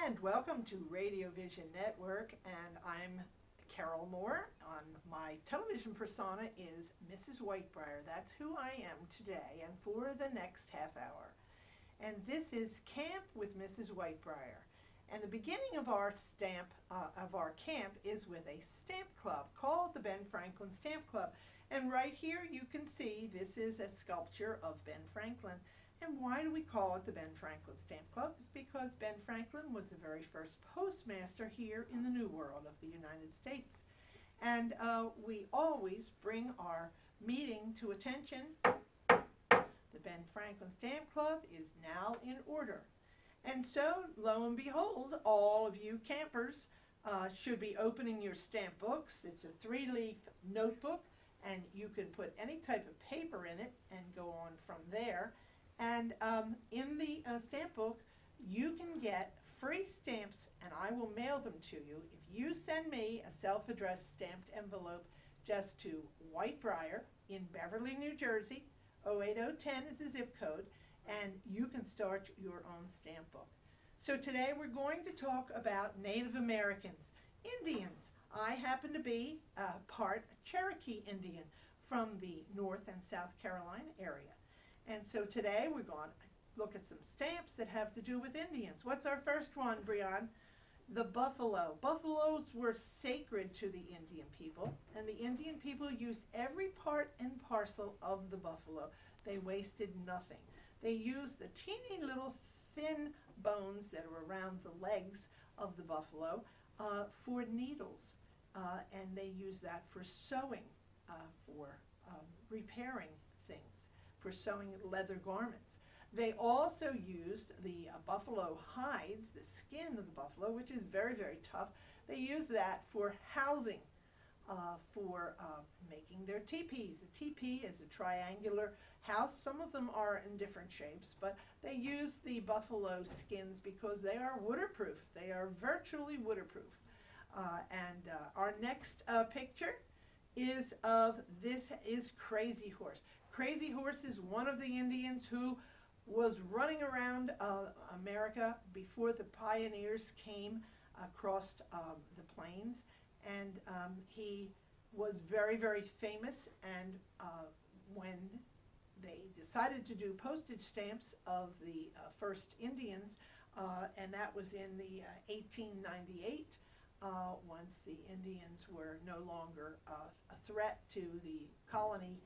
And welcome to Radio Vision Network, and I'm Carol Moore. My television persona is Mrs. Whitebriar. That's who I am today and for the next half hour. And this is Camp with Mrs. Whitebriar. And the beginning of our camp is with a stamp club called the Ben Franklin Stamp Club. And right here you can see this is a sculpture of Ben Franklin. And why do we call it the Ben Franklin Stamp Club? It's because Ben Franklin was the very first postmaster here in the New World of the United States. And we always bring our meeting to attention. The Ben Franklin Stamp Club is now in order. And so, lo and behold, all of you campers should be opening your stamp books. It's a 3-leaf notebook, and you can put any type of paper in it and go on from there. And in the stamp book, you can get free stamps, and I will mail them to you if you send me a self-addressed stamped envelope just to Whitebriar in Beverly, New Jersey. 08010 is the zip code, and you can start your own stamp book. So today we're going to talk about Native Americans, Indians. I happen to be part Cherokee Indian from the North and South Carolina area. And so today we're going to look at some stamps that have to do with Indians. What's our first one, Brianne? The buffalo. Buffaloes were sacred to the Indian people, and the Indian people used every part and parcel of the buffalo. They wasted nothing. They used the teeny little thin bones that are around the legs of the buffalo for needles, and they used that for sewing, for repairing things, for sewing leather garments. They also used the buffalo hides, the skin of the buffalo, which is very, very tough. They used that for housing, for making their teepees. A teepee is a triangular house. Some of them are in different shapes, but they use the buffalo skins because they are waterproof. They are virtually waterproof. Our next picture is of Crazy Horse. Crazy Horse is one of the Indians who was running around America before the pioneers came across the plains, and he was very, very famous. And when they decided to do postage stamps of the first Indians, and that was in the 1898, once the Indians were no longer a threat to the colony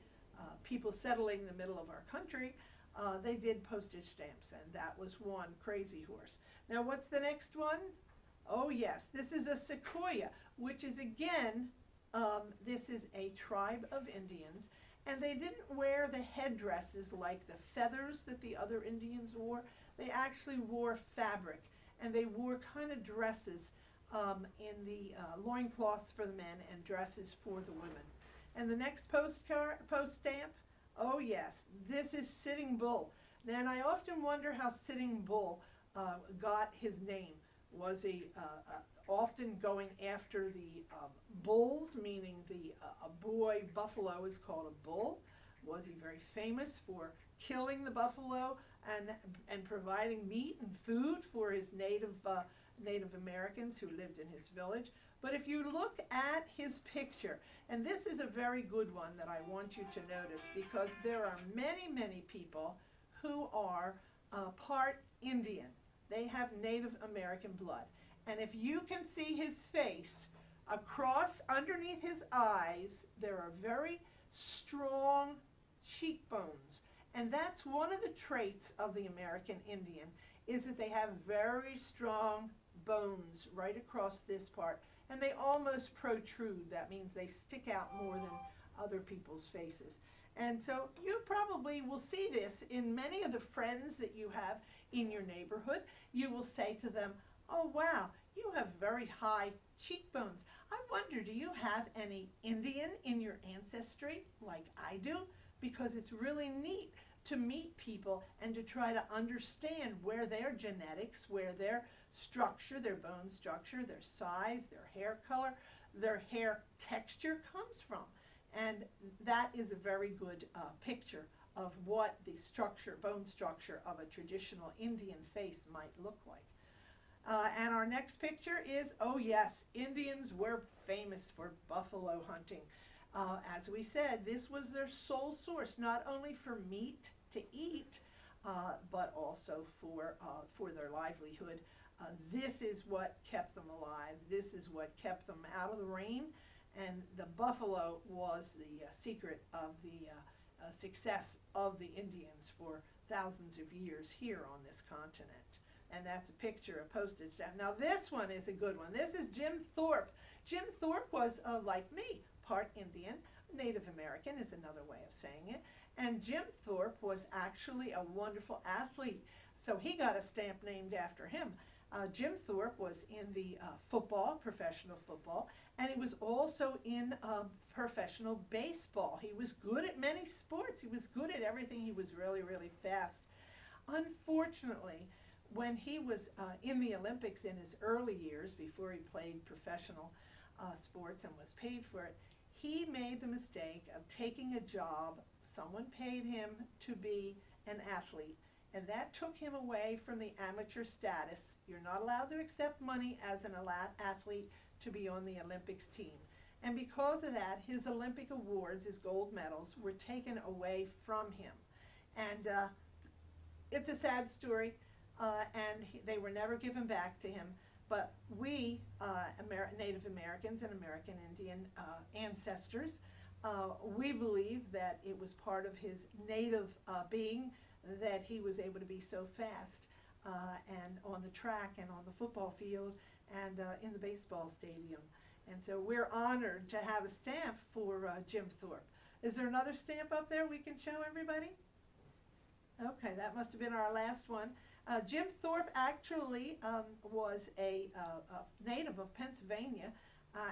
people settling the middle of our country, they did postage stamps, and that was one, Crazy Horse. Now what's the next one? Oh yes, this is a sequoia, which is again, this is a tribe of Indians, and they didn't wear the headdresses like the feathers that the other Indians wore. They actually wore fabric, and they wore kind of dresses in the loincloths for the men and dresses for the women. And the next post stamp, oh yes, this is Sitting Bull. Then I often wonder how Sitting Bull got his name. Was he often going after the bulls, meaning a boy buffalo is called a bull? Was he very famous for killing the buffalo and providing meat and food for his Native Americans who lived in his village? But if you look at his picture, and this is a very good one that I want you to notice, because there are many, many people who are part Indian. They have Native American blood. And if you can see his face, underneath his eyes, there are very strong cheekbones. And that's one of the traits of the American Indian, is that they have very strong bones right across this part. And they almost protrude. That means they stick out more than other people's faces. And so you probably will see this in many of the friends that you have in your neighborhood. You will say to them, oh wow, you have very high cheekbones. I wonder, do you have any Indian in your ancestry like I do? Because it's really neat to meet people and to try to understand where their genetics, where their structure, their bone structure, their size, their hair color, their hair texture comes from. And that is a very good picture of what the structure, bone structure of a traditional Indian face might look like. And our next picture is, oh yes, Indians were famous for buffalo hunting. As we said, this was their sole source, not only for meat to eat, but also for their livelihood. This is what kept them alive. This is what kept them out of the rain. And the buffalo was the secret of the success of the Indians for thousands of years here on this continent. And that's a picture, a postage stamp. Now this one is a good one. This is Jim Thorpe. Jim Thorpe was, like me, part Indian. Native American is another way of saying it. And Jim Thorpe was actually a wonderful athlete. So he got a stamp named after him. Jim Thorpe was in the football, professional football, and he was also in professional baseball. He was good at many sports. He was good at everything. He was really, really fast. Unfortunately, when he was in the Olympics in his early years, before he played professional sports and was paid for it, he made the mistake of taking a job. Someone paid him to be an athlete, and that took him away from the amateur status. You're not allowed to accept money as an athlete to be on the Olympics team. And because of that, his Olympic awards, his gold medals, were taken away from him. And it's a sad story, and they were never given back to him. But we, Native Americans and American Indian ancestors, we believe that it was part of his native being that he was able to be so fast and on the track and on the football field and in the baseball stadium. And so we're honored to have a stamp for Jim Thorpe. Is there another stamp up there we can show everybody? Okay, that must have been our last one. Jim Thorpe actually was a native of Pennsylvania,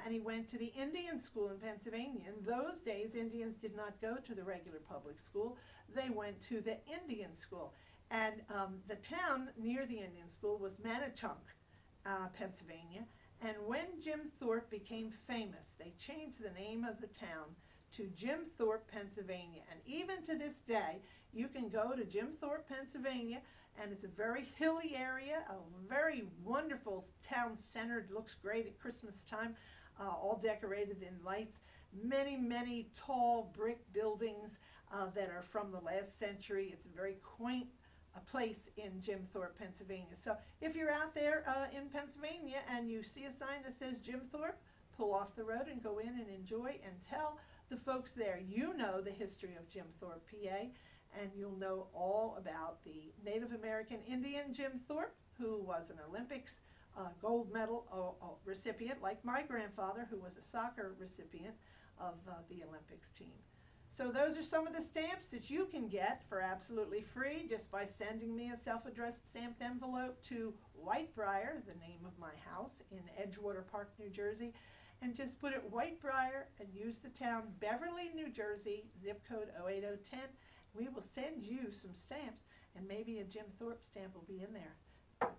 and he went to the Indian school in Pennsylvania. In those days, Indians did not go to the regular public school. They went to the Indian school. And the town near the Indian school was Manachunk, Pennsylvania. And when Jim Thorpe became famous, they changed the name of the town to Jim Thorpe, Pennsylvania. And even to this day, you can go to Jim Thorpe, Pennsylvania, and it's a very hilly area, a very wonderful town center. It looks great at Christmas time, all decorated in lights. Many, many tall brick buildings that are from the last century. It's a very quaint place in Jim Thorpe, Pennsylvania. So if you're out there in Pennsylvania and you see a sign that says Jim Thorpe, pull off the road and go in and enjoy and tell the folks there you know the history of Jim Thorpe, PA, and you'll know all about the Native American Indian Jim Thorpe, who was an Olympics gold medal recipient, like my grandfather, who was a soccer recipient of the Olympics team. So those are some of the stamps that you can get for absolutely free just by sending me a self-addressed stamped envelope to Whitebriar, the name of my house, in Edgewater Park, New Jersey, and just put it Whitebriar and use the town Beverly, New Jersey, zip code 08010. We will send you some stamps, and maybe a Jim Thorpe stamp will be in there.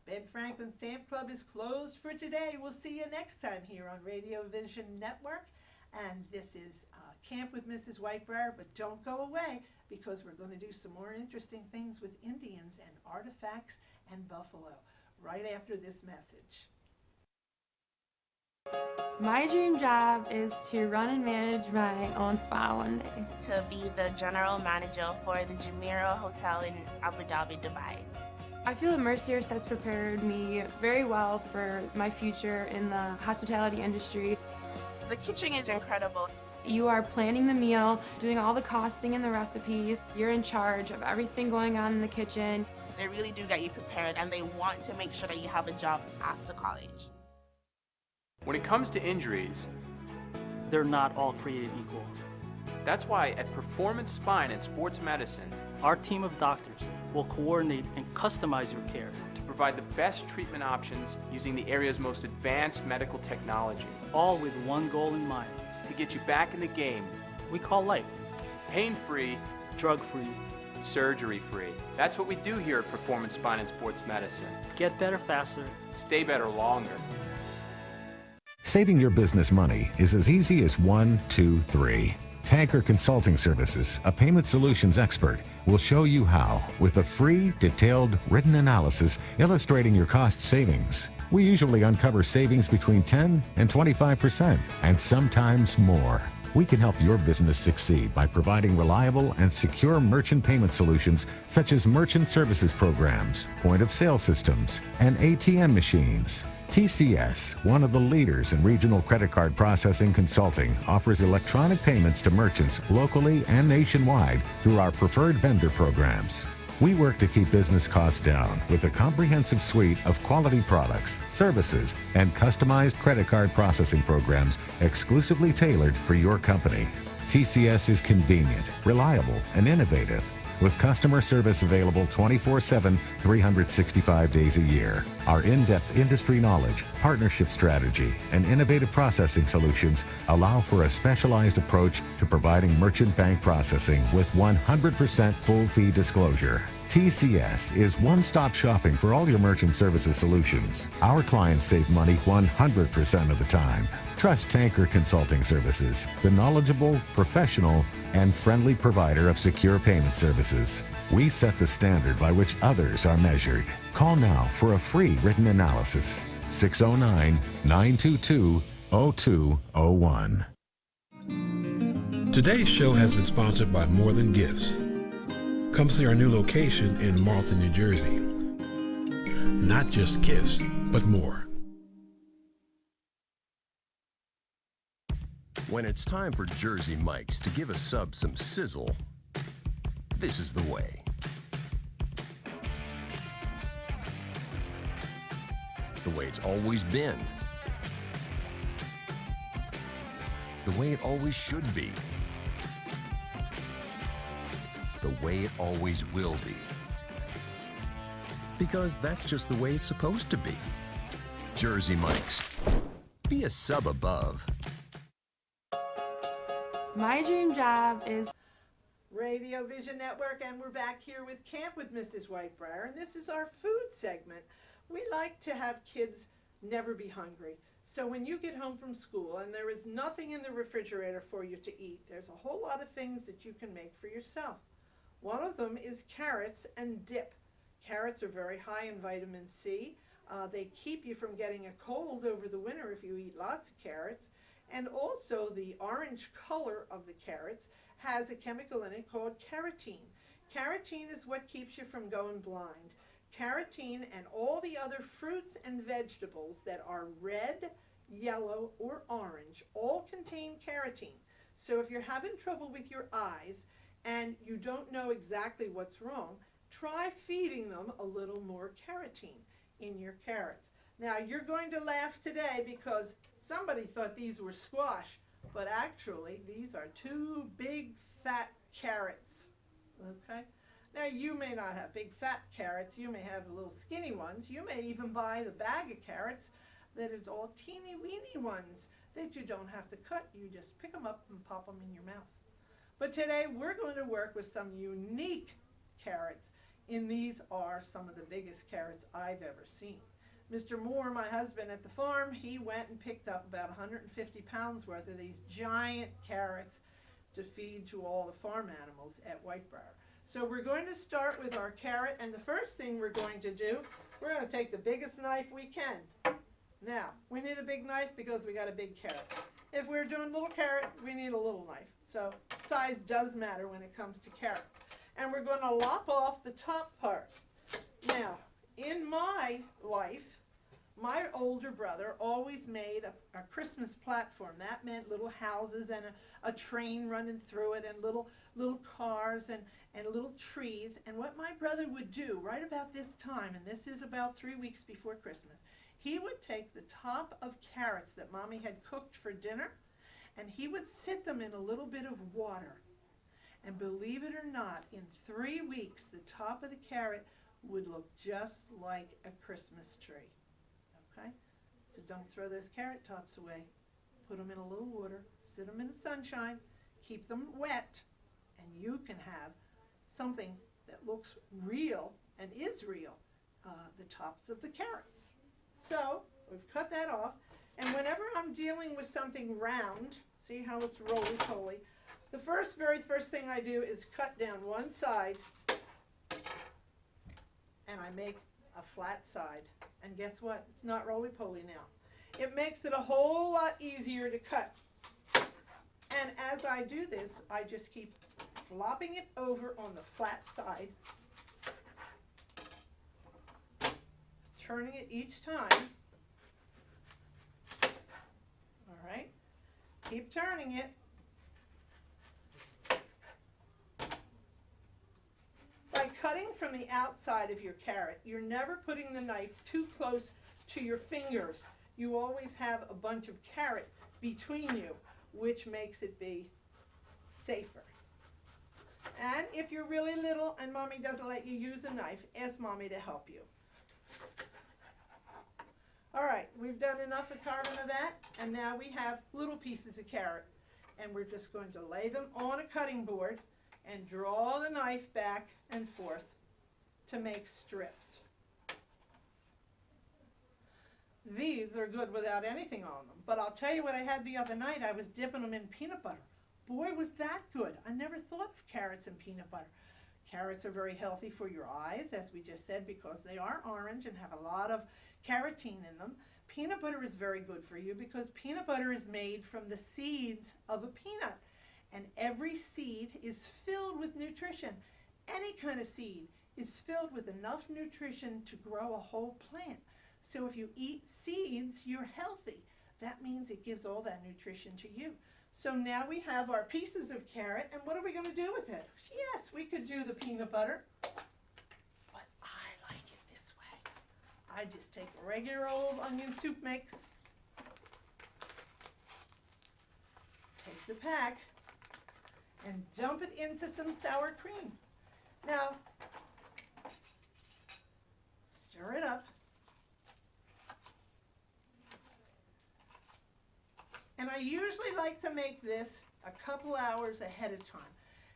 Ben Franklin Stamp Club is closed for today. We'll see you next time here on Radio Vision Network. And this is Camp with Mrs. Whitebriar, but don't go away, because we're going to do some more interesting things with Indians and artifacts and buffalo right after this message. My dream job is to run and manage my own spa one day. To be the general manager for the Jumeirah Hotel in Abu Dhabi, Dubai. I feel that Merciers has prepared me very well for my future in the hospitality industry. The kitchen is incredible. You are planning the meal, doing all the costing and the recipes. You're in charge of everything going on in the kitchen. They really do get you prepared, and they want to make sure that you have a job after college. When it comes to injuries, they're not all created equal. That's why at Performance Spine and Sports Medicine, our team of doctors will coordinate and customize your care to provide the best treatment options using the area's most advanced medical technology. All with one goal in mind. To get you back in the game. We call life. Pain-free. Drug-free. Surgery-free. That's what we do here at Performance Spine and Sports Medicine. Get better faster. Stay better longer. Saving your business money is as easy as 1, 2, 3. Tanker Consulting Services, a payment solutions expert, will show you how with a free, detailed, written analysis illustrating your cost savings. We usually uncover savings between 10 and 25%, and sometimes more. We can help your business succeed by providing reliable and secure merchant payment solutions such as merchant services programs, point-of-sale systems, and ATM machines. TCS, one of the leaders in regional credit card processing consulting, offers electronic payments to merchants locally and nationwide through our preferred vendor programs. We work to keep business costs down with a comprehensive suite of quality products, services, and customized credit card processing programs exclusively tailored for your company. TCS is convenient, reliable, and innovative, with customer service available 24/7, 365 days a year. Our in-depth industry knowledge, partnership strategy, and innovative processing solutions allow for a specialized approach to providing merchant bank processing with 100% full fee disclosure. TCS is one-stop shopping for all your merchant services solutions. Our clients save money 100% of the time. Trust Tanker Consulting Services, the knowledgeable, professional, and friendly provider of secure payment services. We set the standard by which others are measured. Call now for a free written analysis. 609-922-0201. Today's show has been sponsored by More Than Gifts. Come see our new location in Marlton, New Jersey. Not just gifts, but more. When it's time for Jersey Mike's to give a sub some sizzle, this is the way. The way it's always been. The way it always should be. The way it always will be. Because that's just the way it's supposed to be. Jersey Mike's. Be a sub above. My dream job is Radio Vision Network, and we're back here with Camp with Mrs. Whitebriar, and this is our food segment. We like to have kids never be hungry. So when you get home from school and there is nothing in the refrigerator for you to eat, there's a whole lot of things that you can make for yourself. One of them is carrots and dip. Carrots are very high in vitamin C. They keep you from getting a cold over the winter if you eat lots of carrots. And also the orange color of the carrots has a chemical in it called carotene. Carotene is what keeps you from going blind. Carotene and all the other fruits and vegetables that are red, yellow, or orange all contain carotene. So if you're having trouble with your eyes and you don't know exactly what's wrong, try feeding them a little more carotene in your carrots. Now you're going to laugh today because somebody thought these were squash, but actually these are two big fat carrots, okay? Now you may not have big fat carrots, you may have little skinny ones, you may even buy the bag of carrots that is all teeny weeny ones that you don't have to cut, you just pick them up and pop them in your mouth. But today we're going to work with some unique carrots, and these are some of the biggest carrots I've ever seen. Mr. Moore, my husband at the farm, he went and picked up about 150 pounds worth of these giant carrots to feed to all the farm animals at Whitebriar. So we're going to start with our carrot, and the first thing we're going to do, we're going to take the biggest knife we can. Now, we need a big knife because we got a big carrot. If we're doing little carrot, we need a little knife. So size does matter when it comes to carrots. And we're going to lop off the top part. Now, in my life, my older brother always made a Christmas platform. That meant little houses and a train running through it and little cars and little trees. And what my brother would do right about this time, and this is about 3 weeks before Christmas, he would take the top of carrots that Mommy had cooked for dinner, and he would sit them in a little bit of water. And believe it or not, in 3 weeks, the top of the carrot would look just like a Christmas tree. Okay? So don't throw those carrot tops away. Put them in a little water, sit them in the sunshine, keep them wet, and you can have something that looks real and is real, the tops of the carrots. So we've cut that off, and whenever I'm dealing with something round, see how it's roly-poly, The very first thing I do is cut down one side, and I make a flat side. And guess what? It's not roly-poly now. It makes it a whole lot easier to cut. And as I do this, I just keep flopping it over on the flat side, turning it each time. All right, keep turning it. By cutting from the outside of your carrot, you're never putting the knife too close to your fingers. You always have a bunch of carrot between you, which makes it be safer. And if you're really little and mommy doesn't let you use a knife, ask mommy to help you. All right, we've done enough of carving of that, and now we have little pieces of carrot, and we're just going to lay them on a cutting board and draw the knife back and forth to make strips. These are good without anything on them, but I'll tell you what I had the other night. I was dipping them in peanut butter. Boy, was that good. I never thought of carrots and peanut butter. Carrots are very healthy for your eyes, as we just said, because they are orange and have a lot of carotene in them. Peanut butter is very good for you because peanut butter is made from the seeds of a peanut. And every seed is filled with nutrition. Any kind of seed is filled with enough nutrition to grow a whole plant. So if you eat seeds, you're healthy. That means it gives all that nutrition to you. So now we have our pieces of carrot, and what are we going to do with it? Yes, we could do the peanut butter, but I like it this way. I just take a regular old onion soup mix, take the pack, and dump it into some sour cream. Now, stir it up. And I usually like to make this a couple hours ahead of time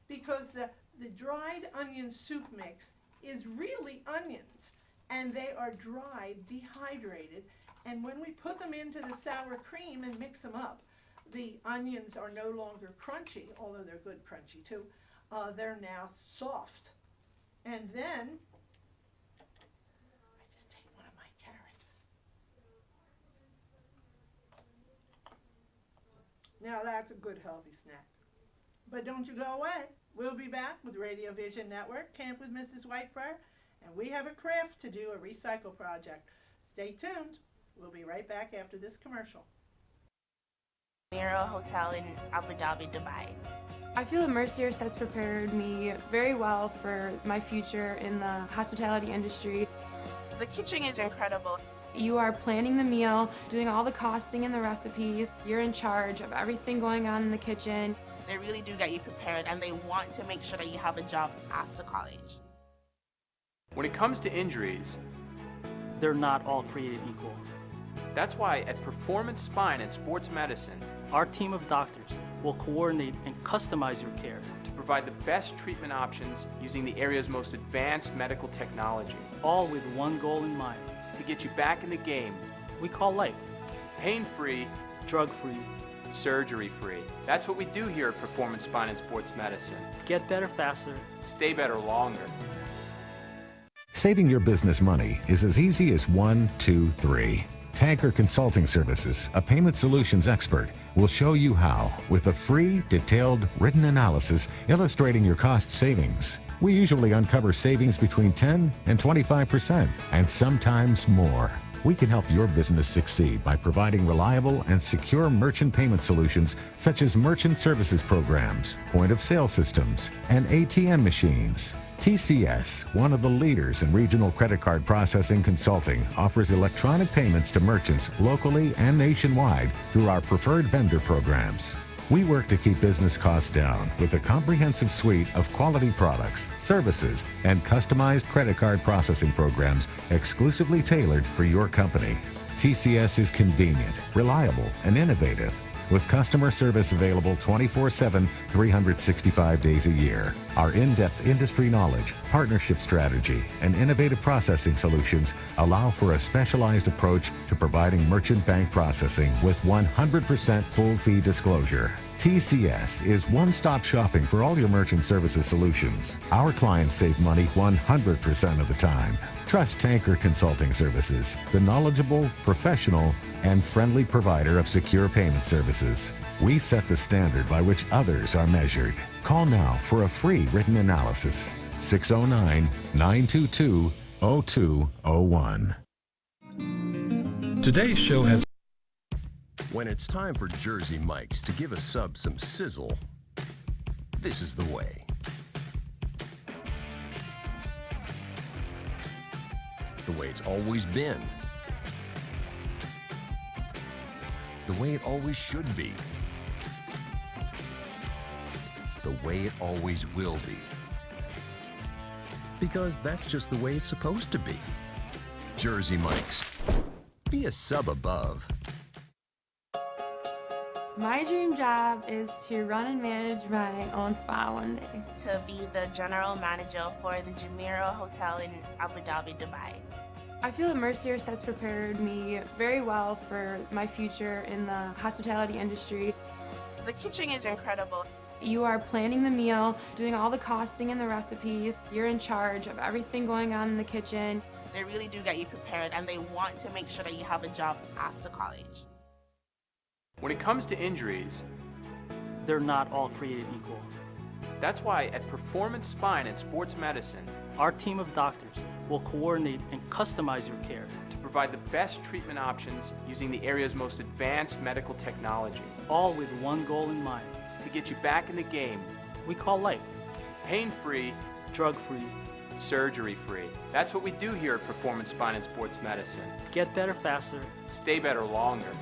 because the dried onion soup mix is really onions, and they are dried, dehydrated, and when we put them into the sour cream and mix them up, the onions are no longer crunchy, although they're good crunchy too. They're now soft. And then I just take one of my carrots. Now that's a good healthy snack. But don't you go away. We'll be back with Radio Vision Network, Camp with Mrs. Whitebriar, and we have a craft to do, a recycle project. Stay tuned. We'll be right back after this commercial. Whitebriar Hotel in Abu Dhabi, Dubai. I feel that Mercier's has prepared me very well for my future in the hospitality industry. The kitchen is incredible. You are planning the meal, doing all the costing and the recipes. You're in charge of everything going on in the kitchen. They really do get you prepared, and they want to make sure that you have a job after college. When it comes to injuries, They're not all created equal. that's why at Performance Spine and Sports Medicine, Our team of doctors will coordinate and customize your care, to provide the best treatment options using the area's most advanced medical technology, all with one goal in mind. to get you back in the game, We call life pain-free, drug-free. surgery-free. That's what we do here at Performance Spine and Sports Medicine. Get better faster. Stay better longer. Saving your business money is as easy as 1, 2, 3. Tanker Consulting Services, a payment solutions expert, will show you how with a free, detailed, written analysis illustrating your cost savings. We usually uncover savings between 10 and 25%, and sometimes more. We can help your business succeed by providing reliable and secure merchant payment solutions such as merchant services programs, point-of-sale systems, and ATM machines. TCS, one of the leaders in regional credit card processing consulting, offers electronic payments to merchants locally and nationwide through our preferred vendor programs. We work to keep business costs down with a comprehensive suite of quality products, services, and customized credit card processing programs exclusively tailored for your company. TCS is convenient, reliable, and innovative, with customer service available 24/7, 365 days a year. Our in-depth industry knowledge, partnership strategy, and innovative processing solutions allow for a specialized approach to providing merchant bank processing with 100% full fee disclosure. TCS is one-stop shopping for all your merchant services solutions. Our clients save money 100% of the time. Trust Tanker Consulting Services, the knowledgeable, professional, and friendly provider of secure payment services. We set the standard by which others are measured. Call now for a free written analysis. 609-922-0201. Today's show has When it's time for Jersey Mike's to give a sub some sizzle, this is the way. The way it's always been. The way it always should be. The way it always will be. Because that's just the way it's supposed to be. Jersey Mike's. Be a sub above. My dream job is to run and manage my own spa one day. To be the general manager for the Jumeirah Hotel in Abu Dhabi, Dubai. I feel that Merciers has prepared me very well for my future in the hospitality industry. The kitchen is incredible. You are planning the meal, doing all the costing and the recipes. You're in charge of everything going on in the kitchen. They really do get you prepared, and they want to make sure that you have a job after college. When it comes to injuries, They're not all created equal. that's why at Performance Spine and Sports Medicine, Our team of doctors will coordinate and customize your care, to provide the best treatment options using the area's most advanced medical technology, all with one goal in mind. to get you back in the game, We call life pain-free, drug-free. surgery-free. That's what we do here at Performance Spine and Sports Medicine. Get better faster. Stay better longer.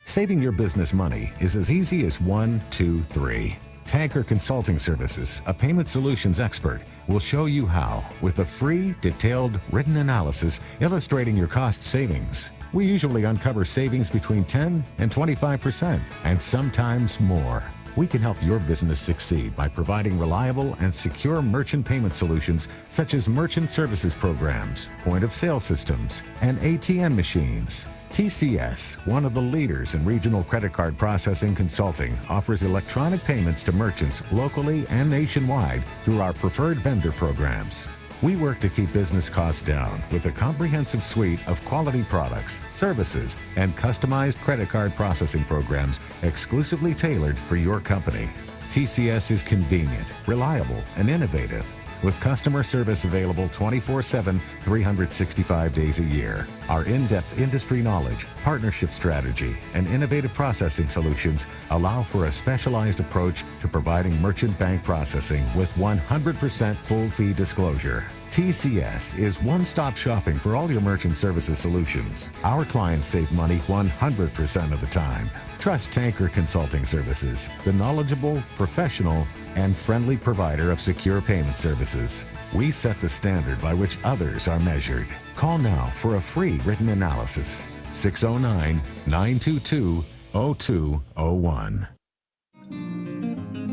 Saving your business money is as easy as 1, 2, 3. Tanker Consulting Services, a payment solutions expert, will show you how with a free, detailed, written analysis illustrating your cost savings. We usually uncover savings between 10 and 25%, and sometimes more. We can help your business succeed by providing reliable and secure merchant payment solutions such as merchant services programs, point-of-sale systems, and ATM machines. TCS, one of the leaders in regional credit card processing consulting, offers electronic payments to merchants locally and nationwide through our preferred vendor programs. We work to keep business costs down with a comprehensive suite of quality products, services, and customized credit card processing programs exclusively tailored for your company. TCS is convenient, reliable, and innovative, with customer service available 24/7, 365 days a year. Our in-depth industry knowledge, partnership strategy, and innovative processing solutions allow for a specialized approach to providing merchant bank processing with 100% full fee disclosure. TCS is one-stop shopping for all your merchant services solutions. Our clients save money 100% of the time. Trust Tanker Consulting Services, the knowledgeable, professional, and friendly provider of secure payment services. We set the standard by which others are measured. Call now for a free written analysis. 609-922-0201.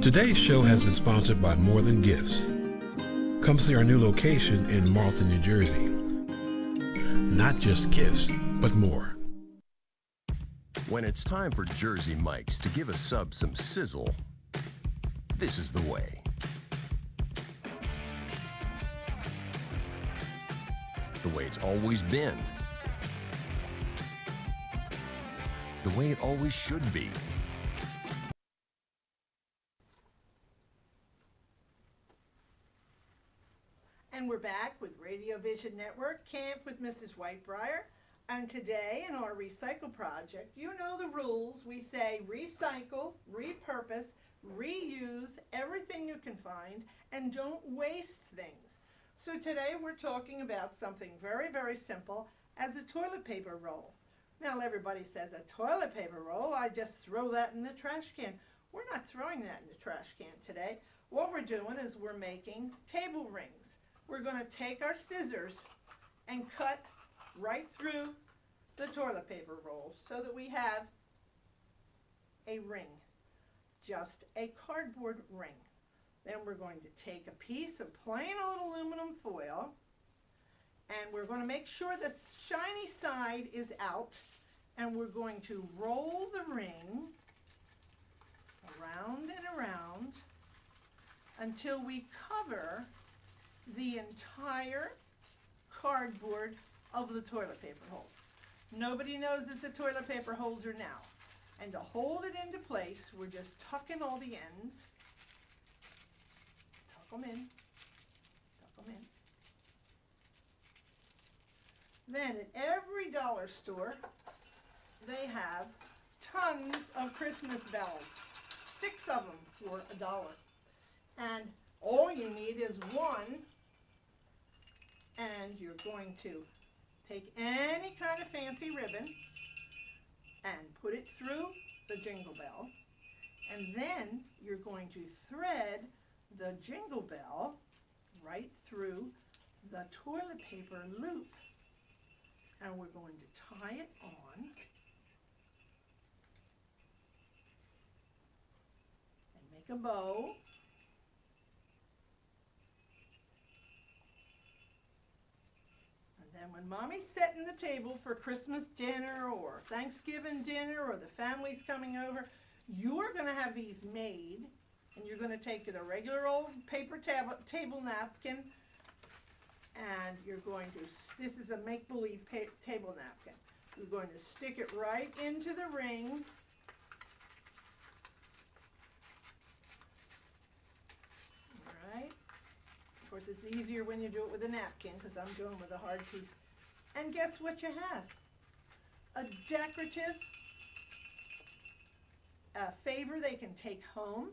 Today's show has been sponsored by More Than Gifts. Come see our new location in Marlton, New Jersey. Not just gifts, but more. When it's time for Jersey Mike's to give a sub some sizzle, this is the way. The way it's always been. The way it always should be. And we're back with Radio Vision Network Camp with Mrs. Whitebriar. And today in our recycle project, you know the rules. We say recycle, repurpose, reuse everything you can find, and don't waste things. So today we're talking about something very, very simple as a toilet paper roll. Now everybody says a toilet paper roll, I just throw that in the trash can. We're not throwing that in the trash can today. What we're doing is we're making table rings. We're going to take our scissors and cut right through the toilet paper roll so that we have a ring, just a cardboard ring. Then we're going to take a piece of plain old aluminum foil and we're going to make sure the shiny side is out, and we're going to roll the ring around and around until we cover the entire cardboard of the toilet paper holder. Nobody knows it's a toilet paper holder now. And to hold it into place, we're just tucking all the ends. Tuck them in. Tuck them in. Then at every dollar store, they have tons of Christmas bells. 6 of them for $1. And all you need is one, and you're going to take any kind of fancy ribbon and put it through the jingle bell, and then you're going to thread the jingle bell right through the toilet paper loop, and we're going to tie it on and make a bow. And when Mommy's setting the table for Christmas dinner or Thanksgiving dinner or the family's coming over, you're going to have these made, and you're going to take a regular old paper table napkin, and you're going to, this is a make-believe table napkin. You're going to stick it right into the ring. All right. Of course, it's easier when you do it with a napkin, because I'm doing it with a hard piece. And guess what you have? A decorative favor they can take home,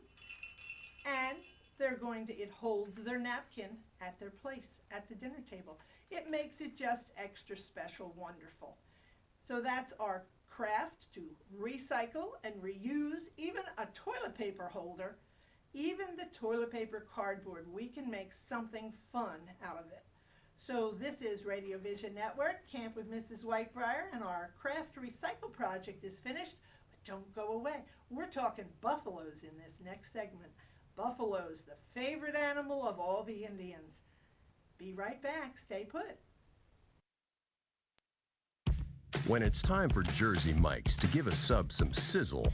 and they're going to, it holds their napkin at their place, at the dinner table. It makes it just extra special wonderful. So that's our craft to recycle and reuse even a toilet paper holder. Even the toilet paper cardboard, we can make something fun out of it. So this is Radio Vision Network, Camp with Mrs. Whitebriar, and our Craft Recycle project is finished. But don't go away. We're talking buffaloes in this next segment. Buffaloes, the favorite animal of all the Indians. Be right back. Stay put. When it's time for Jersey Mike's to give a sub some sizzle,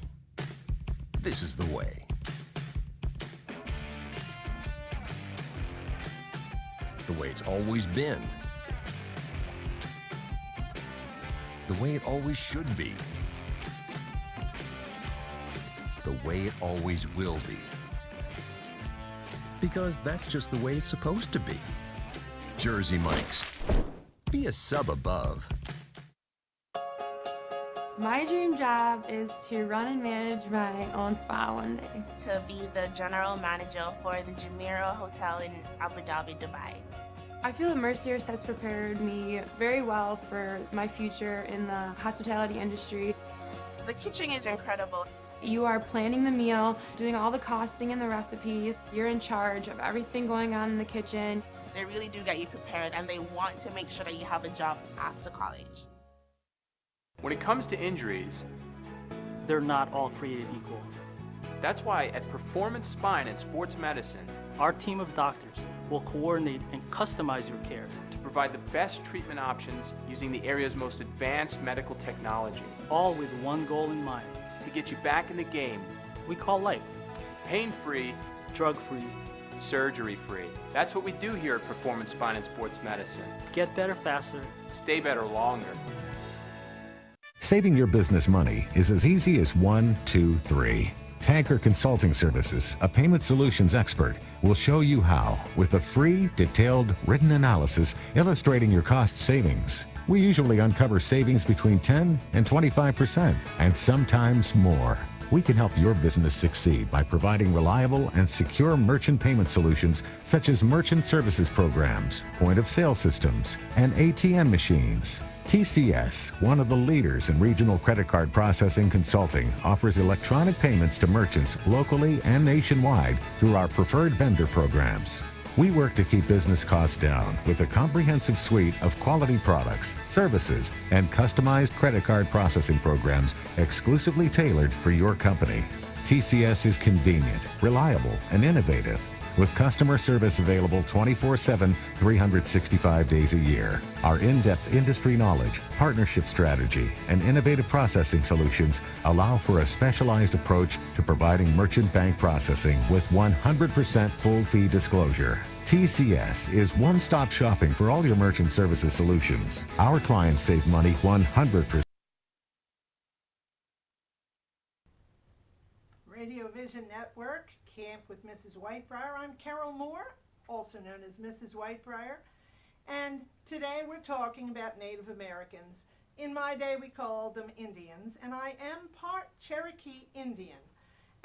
this is the way. The way it's always been. The way it always should be. The way it always will be. Because that's just the way it's supposed to be. Jersey Mike's. Be a sub above. My dream job is to run and manage my own spa one day. To be the general manager for the Jumeirah Hotel in Abu Dhabi, Dubai. I feel that Merciers has prepared me very well for my future in the hospitality industry. The kitchen is incredible. You are planning the meal, doing all the costing and the recipes. You're in charge of everything going on in the kitchen. They really do get you prepared, and they want to make sure that you have a job after college. When it comes to injuries, They're not all created equal. that's why at Performance Spine and Sports Medicine, Our team of doctors will coordinate and customize your care, to provide the best treatment options using the area's most advanced medical technology, all with one goal in mind. to get you back in the game, We call life pain-free, drug-free. surgery-free. That's what we do here at Performance Spine and Sports Medicine. Get better faster. Stay better longer. Saving your business money is as easy as 1, 2, 3. Tanker Consulting Services, a payment solutions expert, will show you how with a free, detailed, written analysis illustrating your cost savings. We usually uncover savings between 10 and 25%, and sometimes more. We can help your business succeed by providing reliable and secure merchant payment solutions such as merchant services programs, point-of-sale systems, and ATM machines. TCS, one of the leaders in regional credit card processing consulting, offers electronic payments to merchants locally and nationwide through our preferred vendor programs. We work to keep business costs down with a comprehensive suite of quality products, services, and customized credit card processing programs exclusively tailored for your company. TCS is convenient, reliable, and innovative. with customer service available 24/7, 365 days a year. Our in-depth industry knowledge, partnership strategy, and innovative processing solutions allow for a specialized approach to providing merchant bank processing with 100% full fee disclosure. TCS is one-stop shopping for all your merchant services solutions. Our clients save money 100%. Radio Vision Network, Camp with Mrs. Whitebriar. I'm Carol Moore, also known as Mrs. Whitebriar, and today we're talking about Native Americans. In my day we called them Indians, and I am part Cherokee Indian,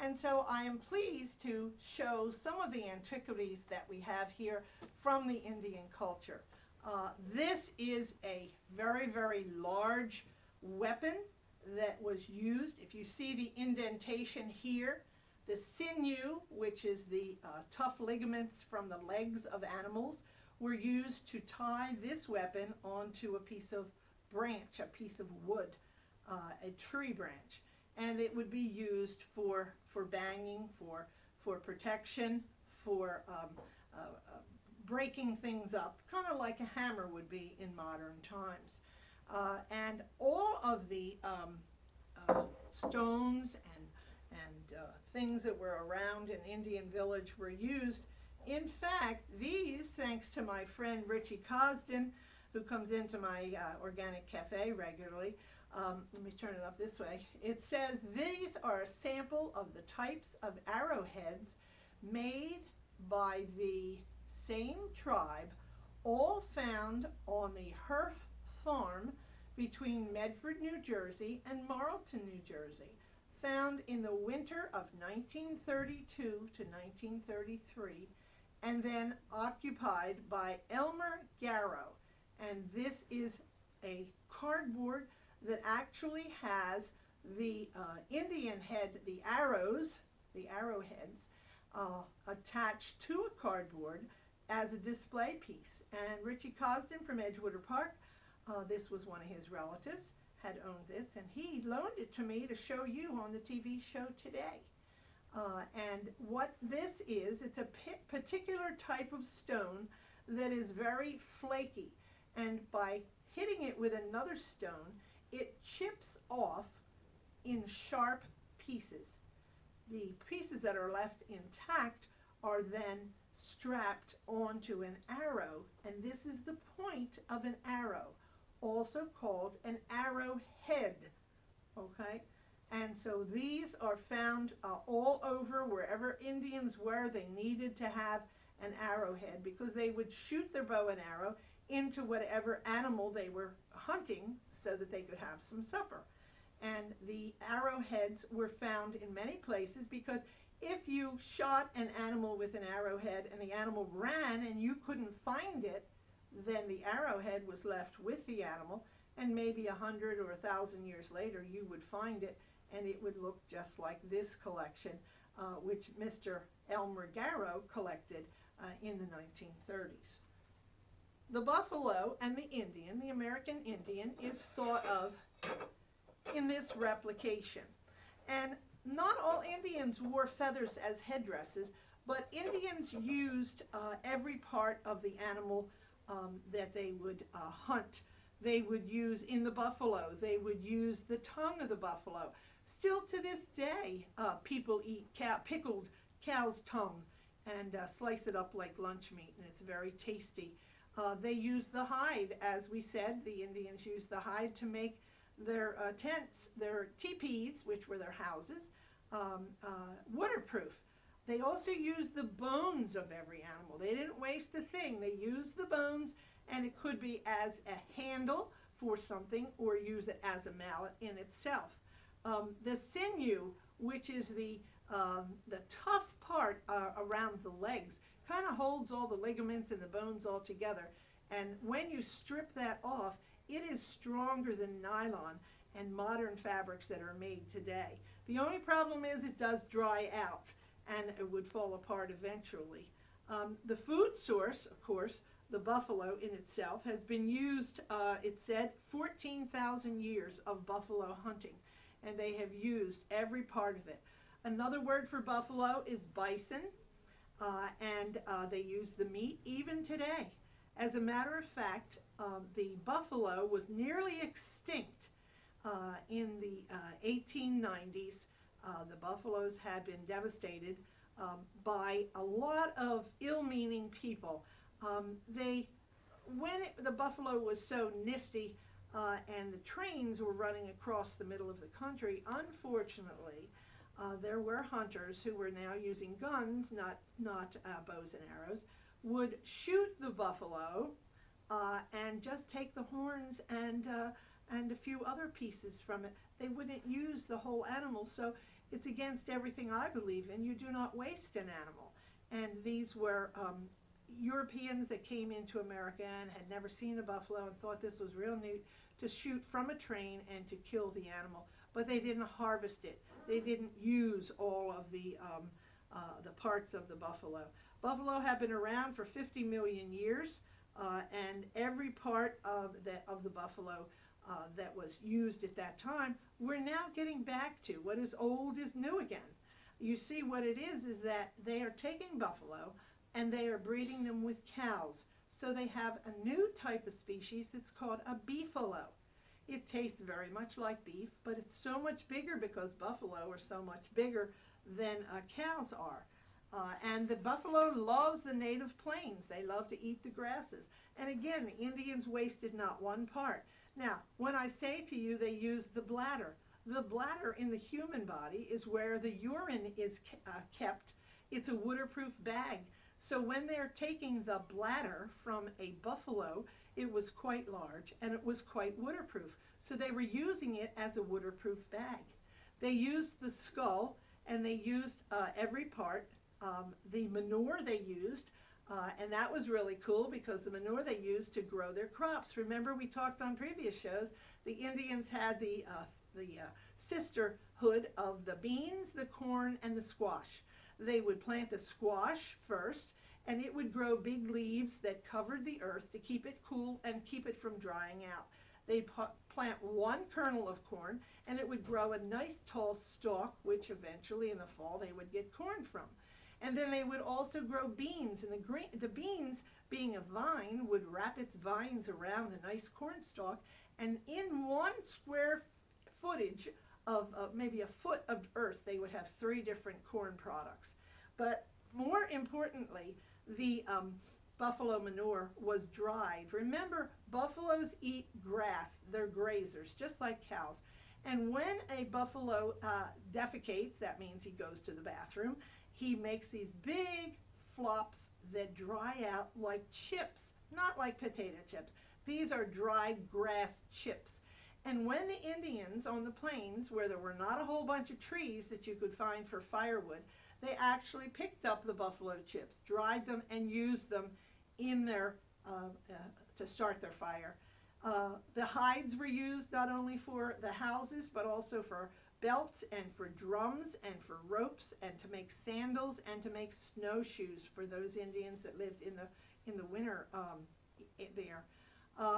and so I am pleased to show some of the antiquities that we have here from the Indian culture. This is a very, very large weapon that was used. If you see the indentation here, the sinew, which is the tough ligaments from the legs of animals, were used to tie this weapon onto a piece of branch, a piece of wood, a tree branch, and it would be used for banging, for protection, for breaking things up, kind of like a hammer would be in modern times. And all of the stones and things that were around an Indian village were used. In fact, these, thanks to my friend Richie Cosden, who comes into my organic cafe regularly, let me turn it up this way. It says these are a sample of the types of arrowheads made by the same tribe, all found on the Herf farm between Medford, New Jersey and Marlton, New Jersey, found in the winter of 1932 to 1933, and then occupied by Elmer Garrow. And this is a cardboard that actually has the Indian head, the arrows, the arrowheads, attached to a cardboard as a display piece. And Richie Cosden from Edgewater Park, this was one of his relatives, had owned this, and he loaned it to me to show you on the TV show today. And what this is, it's a particular type of stone that is very flaky, and by hitting it with another stone, it chips off in sharp pieces. The pieces that are left intact are then strapped onto an arrow, and this is the point of an arrow, also called an arrowhead, okay? And so these are found all over. Wherever Indians were, they needed to have an arrowhead because they would shoot their bow and arrow into whatever animal they were hunting so that they could have some supper. And the arrowheads were found in many places because if you shot an animal with an arrowhead and the animal ran and you couldn't find it, then the arrowhead was left with the animal, and maybe 100 or 1,000 years later you would find it, and it would look just like this collection, which Mr. Elmer Garrow collected in the 1930s. The buffalo and the Indian, the American Indian, is thought of in this replication. And not all Indians wore feathers as headdresses, but Indians used every part of the animal that they would hunt. They would use, in the buffalo, they would use the tongue of the buffalo. Still to this day, people eat pickled cow's tongue and slice it up like lunch meat, and it's very tasty. They use the hide, as we said. The Indians used the hide to make their tents, their teepees, which were their houses, waterproof. They also used the bones of every animal. They didn't waste a thing. They used the bones, and it could be as a handle for something or use it as a mallet in itself. The sinew, which is the tough part around the legs, kind of holds all the ligaments and the bones all together. And when you strip that off, it is stronger than nylon and modern fabrics that are made today. The only problem is it does dry out and it would fall apart eventually. The food source, of course, the buffalo in itself, has been used, it said, 14,000 years of buffalo hunting, and they have used every part of it. Another word for buffalo is bison. and they use the meat even today. As a matter of fact, the buffalo was nearly extinct in the 1890s. The buffaloes had been devastated by a lot of ill-meaning people. The buffalo was so nifty and the trains were running across the middle of the country, unfortunately, there were hunters who were now using guns, not bows and arrows, would shoot the buffalo and just take the horns and a few other pieces from it. They wouldn't use the whole animal, so it's against everything I believe in. You do not waste an animal. And these were Europeans that came into America and had never seen a buffalo and thought this was real neat to shoot from a train and to kill the animal. But they didn't harvest it. They didn't use all of the parts of the buffalo. Buffalo have been around for 50 million years, and every part of the buffalo that was used at that time, we're now getting back to. What is old is new again. You see, what it is that they are taking buffalo and they are breeding them with cows. So they have a new type of species that's called a beefalo. It tastes very much like beef, but it's so much bigger because buffalo are so much bigger than cows are. And the buffalo loves the native plains. They love to eat the grasses. And again, the Indians wasted not one part. Now, when I say to you they use the bladder in the human body is where the urine is kept. It's a waterproof bag. So when they're taking the bladder from a buffalo, it was quite large and it was quite waterproof. So they were using it as a waterproof bag. They used the skull and they used every part. The manure they used, and that was really cool because the manure they used to grow their crops. Remember, we talked on previous shows, the Indians had the sisterhood of the beans, the corn, and the squash. They would plant the squash first, and it would grow big leaves that covered the earth to keep it cool and keep it from drying out. They'd plant one kernel of corn, and it would grow a nice tall stalk, which eventually in the fall they would get corn from. And then they would also grow beans, and the beans, being a vine, would wrap its vines around the nice corn stalk, and in 1 square footage of maybe a foot of earth, they would have 3 different corn products. But more importantly, the buffalo manure was dried. Remember, buffaloes eat grass. They're grazers, just like cows. And when a buffalo defecates, that means he goes to the bathroom, he makes these big flops that dry out like chips, not like potato chips. These are dried grass chips. And when the Indians on the plains, where there were not a whole bunch of trees that you could find for firewood, they actually picked up the buffalo chips, dried them, and used them in their to start their fire. The hides were used not only for the houses, but also for belts and for drums and for ropes and to make sandals and to make snowshoes for those Indians that lived in the winter there.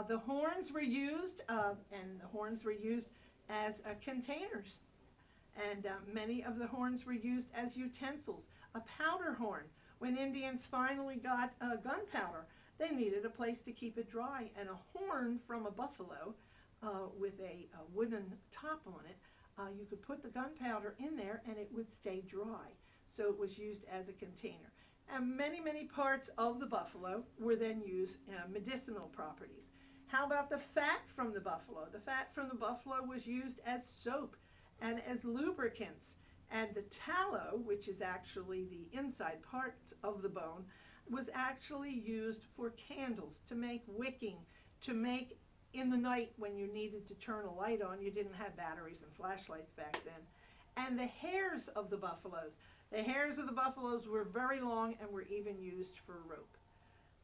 The horns were used, and the horns were used as containers. And many of the horns were used as utensils. A powder horn, when Indians finally got gunpowder, they needed a place to keep it dry. And a horn from a buffalo with a wooden top on it, you could put the gunpowder in there and it would stay dry. So it was used as a container. And many, many parts of the buffalo were then used medicinal properties. How about the fat from the buffalo? The fat from the buffalo was used as soap and as lubricants. And the tallow, which is actually the inside parts of the bone, was actually used for candles, to make wicking, to make in the night when you needed to turn a light on. You didn't have batteries and flashlights back then. And the hairs of the buffaloes. The hairs of the buffaloes were very long and were even used for rope.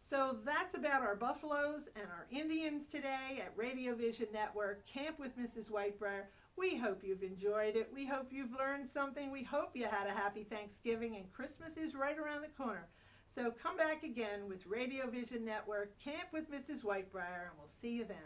So that's about our buffaloes and our Indians today at Radio Vision Network, Camp with Mrs. Whitebriar. We hope you've enjoyed it. We hope you've learned something. We hope you had a happy Thanksgiving, and Christmas is right around the corner. So come back again with Radio Vision Network, Camp with Mrs. Whitebriar, and we'll see you then.